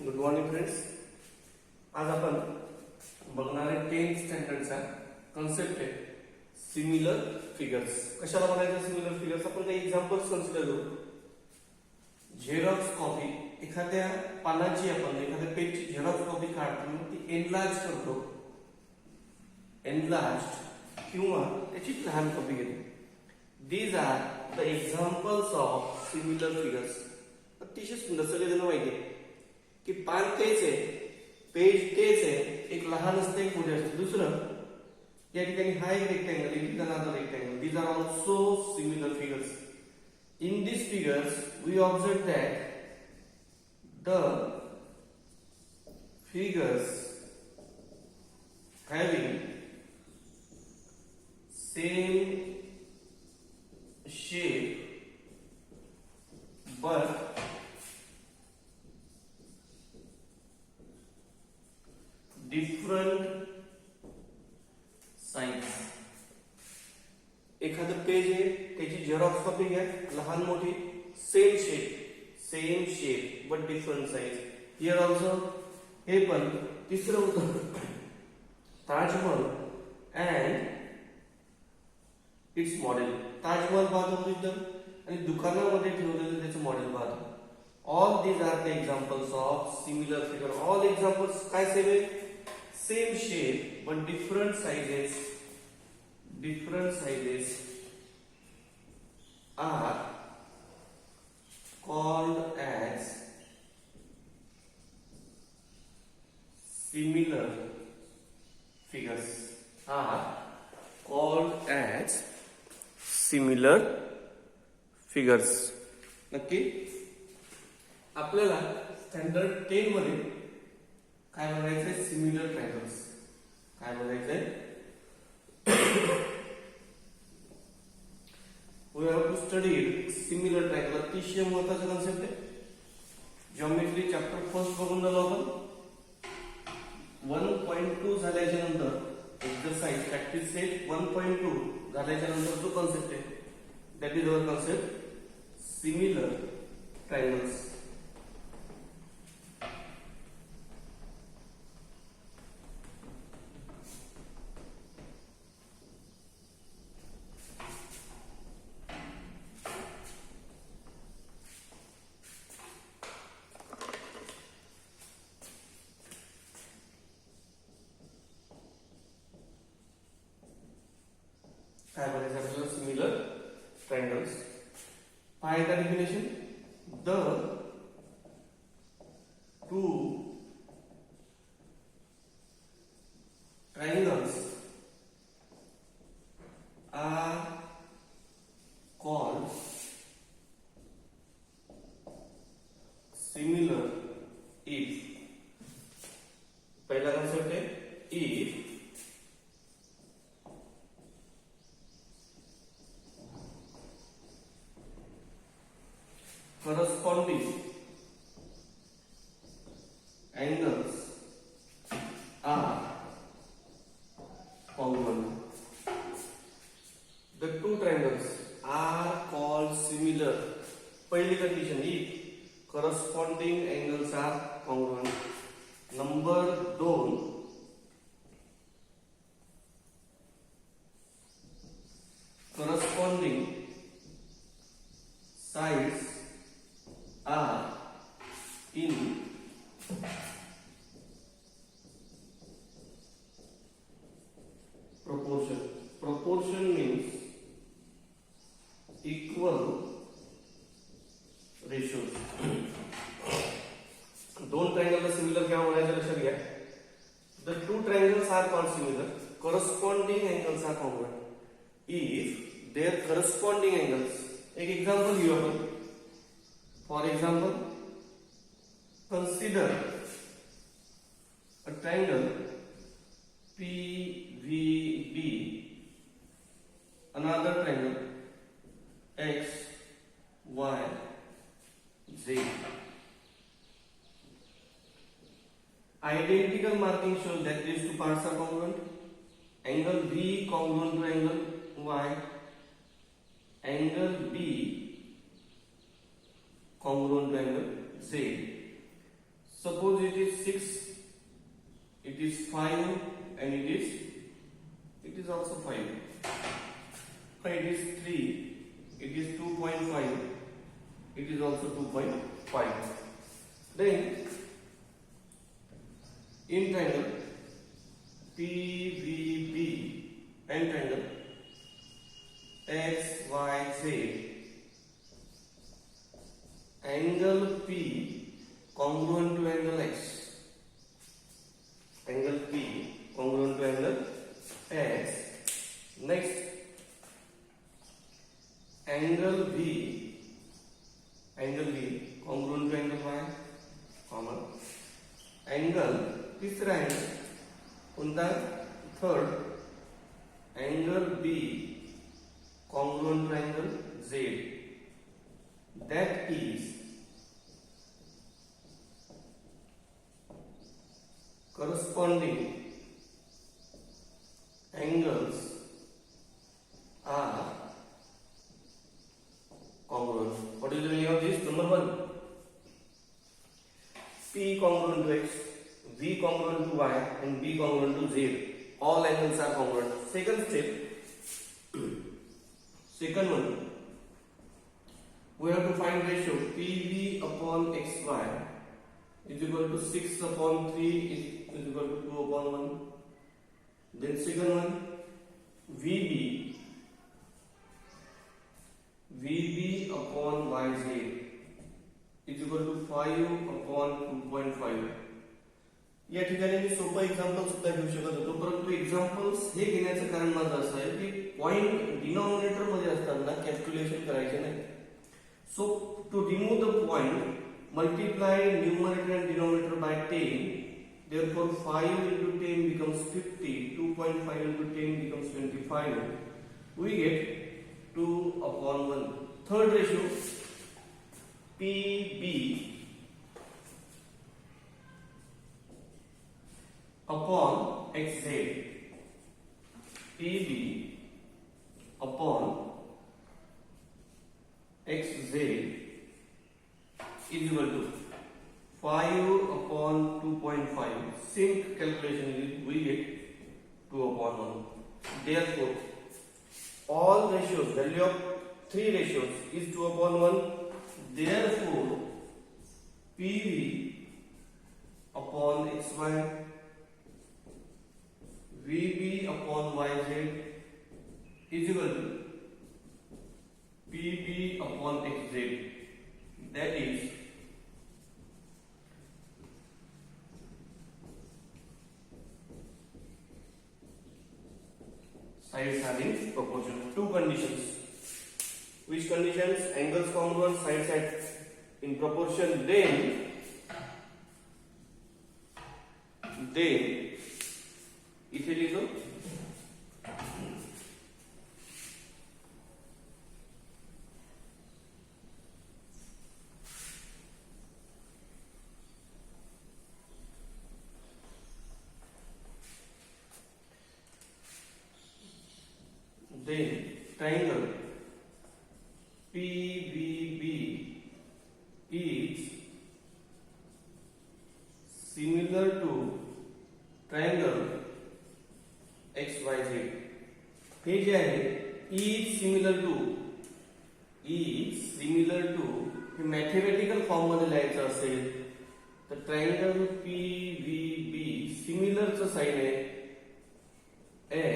Good morning friends. आज आपण बघणार आहे 10th स्टँडर्डचा कॉन्सेप्ट आहे सिमिलर फिगर्स. कशाला म्हणायचं सिमिलर फिगर्स? आपण काही एक्झाम्पल्स कन्सिडर करू. झेरॉक्स कॉपी, एखाद्या पानाची आपण एखाद्या पेजची झेरॉक्स कॉपी काढतो, ती एनलार्ज करतो, एनलार्ज किंवा त्याची लहान कॉपी घेतो. These are the examples of similar figures. अतिशय सुंदर, सगळेजण माहिती आहे की पान तेच आहे, पेज तेच आहे, एक लहान असते एक मोठे असते. दुसरं या ठिकाणी हा एक rectangle, it another rectangle. These are also similar figures. In these figures, we observe that the figures having same shape but different size. एखादं पेज आहे, त्याची झेरॉक्स कॉपी घ्या, लहान मोठी, same shape but different size. Here also हे पण. तिसरं होतं Taj Mahal and its model. Taj Mahal पाहतो तिथं आणि दुकानामध्ये ठेवलेलं त्याचं मॉडेल पाहतो. All these are the examples of similar figure. All examples काय सेम आहे? Same shape but different sizes. Different sizes are called as similar figures. Are called as similar figures. नक्की आपल्याला स्टँडर्ड 10 मध्ये काय बघायचंय? Similar triangles. काय बघायचंय? We have to study similar triangle. अतिशय महत्वाचा कॉन्सेप्ट आहे. जिओमेट्री चॅप्टर फर्स्ट बघून झालं आपण. 1.2 झाल्याच्या नंतर एक्सरसाइज प्रॅक्टिस सेट 1.2 झाल्याच्या नंतर जो कॉन्सेप्ट आहे that is our concept similar triangles. काय बघायचं आपल्याला? Similar triangles. काय आहे definition? The two triangles are called similar if. पहिला कॉन्सेप्ट आहे if corresponding angles are congruent. The two triangles are called similar. पहिली condition if corresponding angles are congruent. Number 2 corresponding sides are in proportion. Proportion means equal ratios. दोन ट्रायंगलला similar केव्हा म्हणायचं लक्षात घ्या. The two triangles are called similar. Corresponding angles are congruent if their corresponding angles. एक example घेऊ आपण. For example, consider a triangle PVB, another triangle X, Y, Z. Identical marking shows that these two parts are congruent. Angle B congruent to angle Y. Angle B congruent to angle Z. Suppose it is 6, it is 5, and it is also 5. It is 3, it is 2.5, it is also 2.5. Then in triangle PVB and triangle XYZ, angle P congruent to angle X. Angle P congruent to angle X. Next, angle V congruent to angle Y, comma. Angle तीसरा angle कोणता? Third, angle B congruent to angle Z. That is corresponding angles are congruent. What is the meaning of this? Number 1, P congruent to X, V congruent to Y, and B congruent to Z. All angles are congruent. Second step, second one, we have to find ratio PV upon XY is equal to 6 upon 3 is equal to 2 upon 1. Then second one, VB upon YZ is equal to 5 upon 2.5. या ठिकाणी मी सोपं example सुद्धा घेऊ शकत होतो, परंतु examples हे घेण्याचं कारण माझं असं आहे की पॉइंट डिनॉमिनेटर मध्ये असताना कॅल्क्युलेशन करायचे नाही. So to remove the point, multiply numerator and denominator by 10. Therefore 5 into 10 becomes 50, 2.5 into 10 becomes 25. We get 2 upon 1. Third ratio, PB upon XZ. PB upon XZ is equal to 5 upon 2.5. Same calculation we get 2 upon 1. Therefore, all ratios, value of 3 ratios is 2 upon 1. Therefore, PV upon XY, VB upon YZ is equal to PB upon XZ. That is sides having proportion. Two conditions. Which conditions? Angles congruent, sides at in proportion. Then इथे लिहितो then triangle PVB is similar to triangle XYZ. हे जे आहे is similar to हे mathematical form मध्ये लिहायचं असेल तर triangle PVB सिमिलरचं sign आहे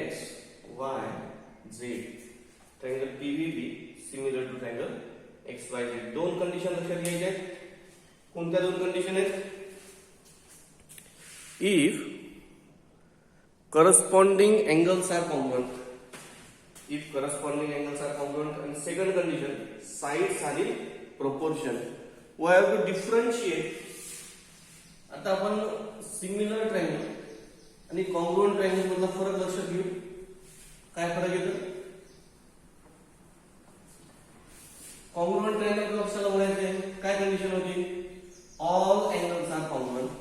XYZ. Triangle PVB similar to triangle XYZ. दोन कंडिशन लक्षात घ्यायच्या आहेत. कोणत्या दोन कंडिशन आहेत? If corresponding angles are congruent, and second condition, sides are in proportion. We have to differentiate. आता आपण सिमिलर ट्रायंगल आणि कॉन्ग्रुएंट ट्रायंगल मधला फरक लक्षात घेऊ. काय फरक येतो? कॉन्ग्रुएंट ट्रायंगल लक्षात म्हणायचे काय कंडिशन होती? All angles are congruent.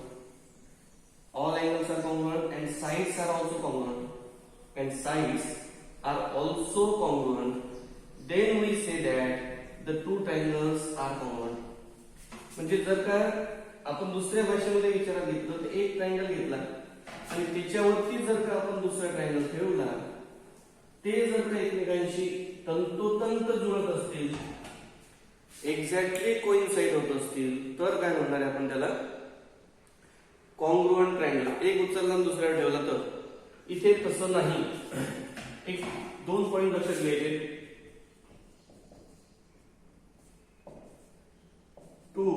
All angles are congruent and sides are also congruent. Then we say that the two triangles are congruent. म्हणजे जर का आपण दुसऱ्या भाषेमध्ये विचारात घेतलं तर एक ट्रायंगल घेतला आणि त्याच्यावरती जर का आपण दुसरा ट्रायंगल ठेवला, ते जर का एकमेकांशी तंतोतंत जुळत असतील, एक्झॅक्टली कोइन्साइड होत असतील, तर काय म्हणणार आहे आपण त्याला? Congruent triangle. एक उचलला आणि दुसऱ्यावर ठेवला तर. इथे तसं नाही. एक 2 पॉइंट लक्षात घ्यायचे. 2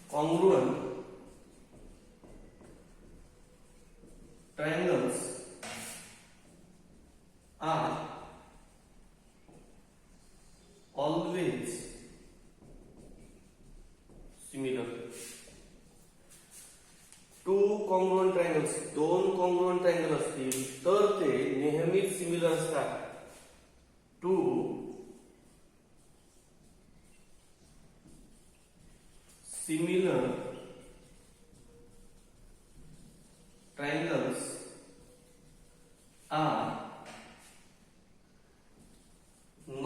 congruent triangles are always similar. 2 congruent triangles, 2 congruent triangle असतील तर ते नेहमीच सिमिलर असतात. 2 similar triangles are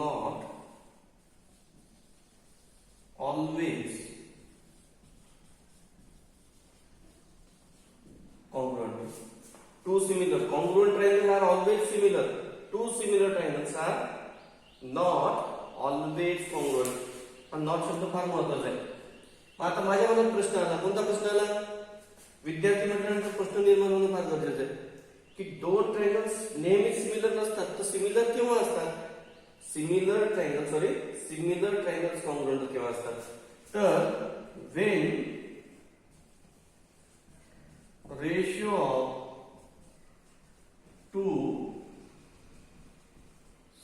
not always congruent. 2 similar congruent triangles are always similar. 2 similar triangles are not always congruent. पण नॉट शब्द फार महत्वाचा आहे. आता माझ्या मनात प्रश्न आला. कोणता प्रश्न आला? विद्यार्थी मंडळांचा प्रश्न निर्माण होणं फार गरजेचं आहे की 2 ट्रायंगल्स नेहमी सिमिलर नसतात, तर सिमिलर केव्हा असतात? सिमिलर ट्रायंगल्स कॉन्ग्रुएंट केव्हा असतात? तर when ratio of 2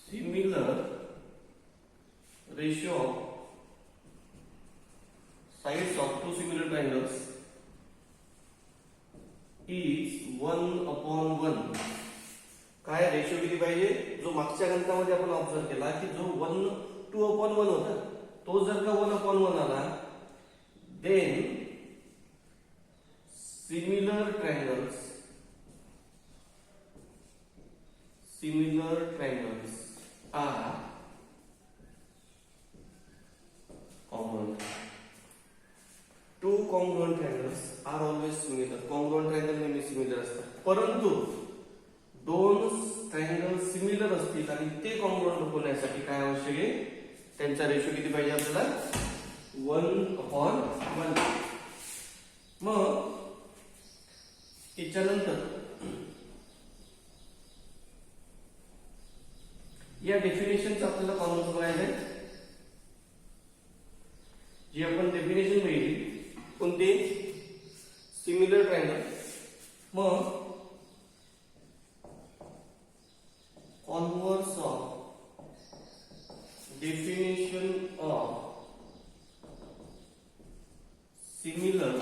similar ratio of sides of 2 similar triangles is 1/1. काय रेशिओ किती पाहिजे? जो मागच्या गणितामध्ये आपण ऑब्झर्व केला की जो 2/1 होता, तो जर का 1/1 आला, then similar triangles are congruent. 2 congruent triangles are always similar. Congruent triangle नेहमी सिमिलर असतात. परंतु 2 ट्रायंगल सिमिलर असतील आणि ते कॉन्ग्रुएंट होण्यासाठी काय आवश्यक आहे? त्यांचा रेशो किती पाहिजे आपल्याला? 1/1. मग त्याच्यानंतर या डेफिनेशनचं आपल्याला कॉमन बघायचं आहे. जी आपण डेफिनेशन पाहिली कोणती? Similar triangle. मग converse of definition of similar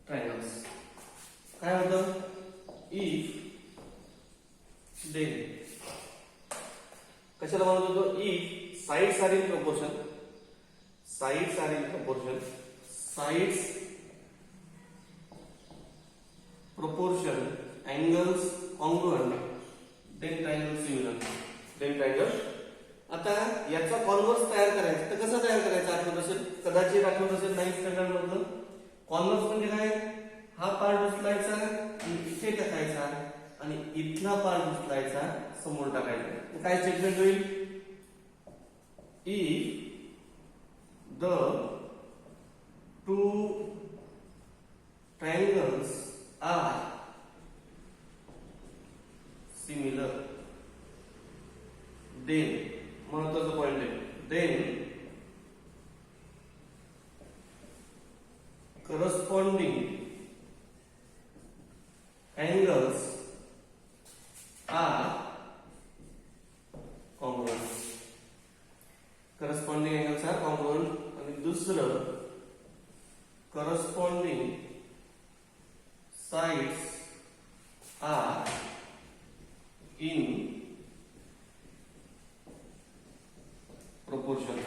triangles काय होतं? इफ then कशाला म्हणत होतो? If sides are in proportion, angles congruent, then triangle. आता याचा कॉन्व्हर्स तयार करायचा तर कसं तयार करायचं? आठवत असेल, कदाचित आठवत असेल 9th स्टँडर्ड मधलं. कॉन्व्हर्स म्हणजे काय? हा पार्ट उचलायचा आणि इथे टाकायचा आणि इथला पार्ट उचलायचा समोर टाकायचा. काय स्टेटमेंट होईल? If the 2 triangles are similar, then महत्वाचा पॉइंट आहे, then corresponding angles are congruent. Corresponding angles are congruent. आणि दुसरं corresponding sides are in proportion.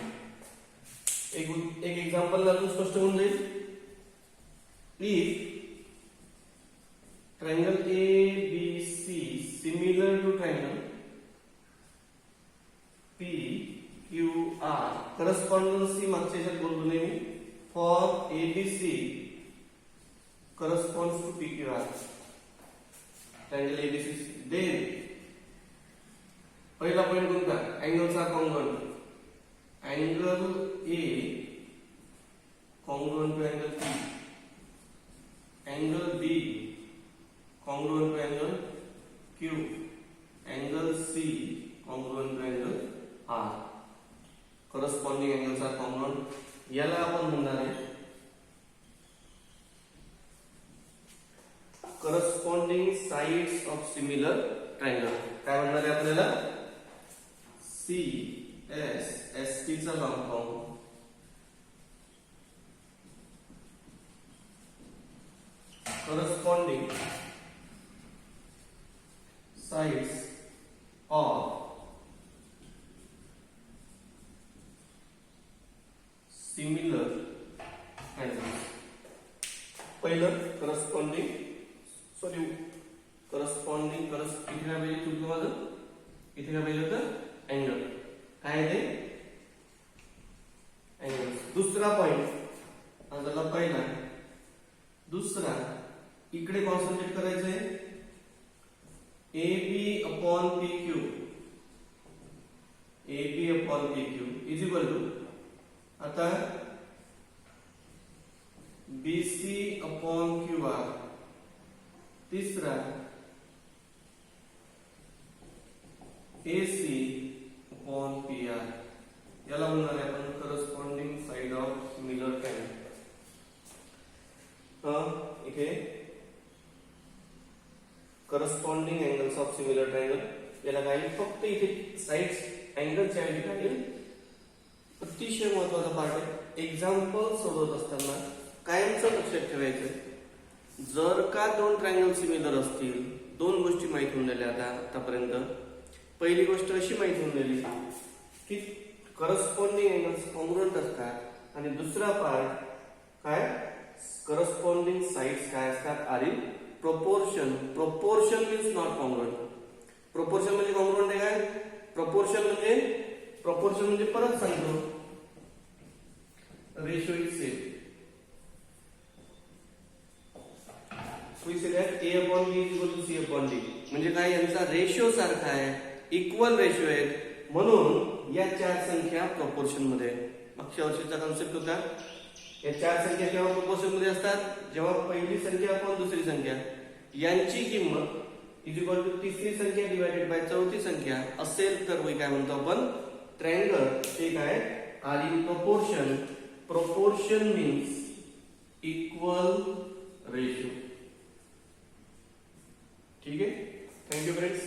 एक एक्झाम्पल अजून स्पष्ट होऊन जाईल. If triangle ABC similar to triangle करस्पॉन्डन्सी मागच्या याच्यात बोललो नाही मी. For ABC corresponds to PQR, triangle ABC. Then पहिला पॉइंट कोणता? अँगलचा congruent. Angle A congruent to angle B, angle B congruent to angle Q, angle C congruent to angle R. Corresponding angles are congruent. याला आपण म्हणणार आहे corresponding sides of similar triangle. काय म्हणणार आहे आपल्याला? सी एस एस टी चा long form. corresponding sides of similar angles. पहिलं corresponding इथे काय पाहिजे चुकलं माझं, इथे काय पाहिजे होतं? अँगल. काय ते? अँगल. दुसरा पॉइंट आता पहिला, दुसरा इकडे कॉन्सन्ट्रेट करायचंय. A B upon P Q, A B upon P Q is equal to आता B C upon Q R. तिसरा A C upon P R. याला म्हणणार आहे आपण corresponding side of similar triangle. इथे corresponding angles of similar triangle. याला काय फक्त इथे साइड्स अँगलच्या ऐवजी काय अतिशय महत्वाचा पार्ट आहे. एक्झाम्पल सोडवत असताना कायमचं लक्षात ठेवायचं, जर का दोन ट्रायंगल सिमिलर असतील, दोन गोष्टी माहित होऊन गेल्या आतापर्यंत. पहिली गोष्ट अशी माहित होऊन गेली की करस्पॉन्डिंग अँगल्स कॉन्ग्रुएंट असतात, आणि दुसरा पार्ट काय करस्पॉन्डिंग साइड्स काय असतात are in proportion. Proportion means not congruent. Proportion म्हणजे कॉन्ग्रुएंट आहे काय? प्रोपोर्शन म्हणजे परत सांगतो, ratio is same. A upon B equal to C upon D. म्हणजे काय? यांचा रेशो सारखा आहे, इक्वल रेशो आहेत, म्हणून या चार संख्या प्रोपोर्शन मध्ये. मागच्या वर्षीचा कॉन्सेप्ट होता, या चार संख्या केव्हा प्रोपोर्शन मध्ये असतात? जेव्हा पहिली संख्या अपॉन दुसरी संख्या यांची किंमत इज इक्वल टू तिसरी संख्या डिवायडेड बाय चौथी संख्या असेल तर वही काय म्हणतो आपण? ट्रायंगल. ते काय? Are in proportion. Proportion means equal ratio. ठीक आहे. Thank you friends.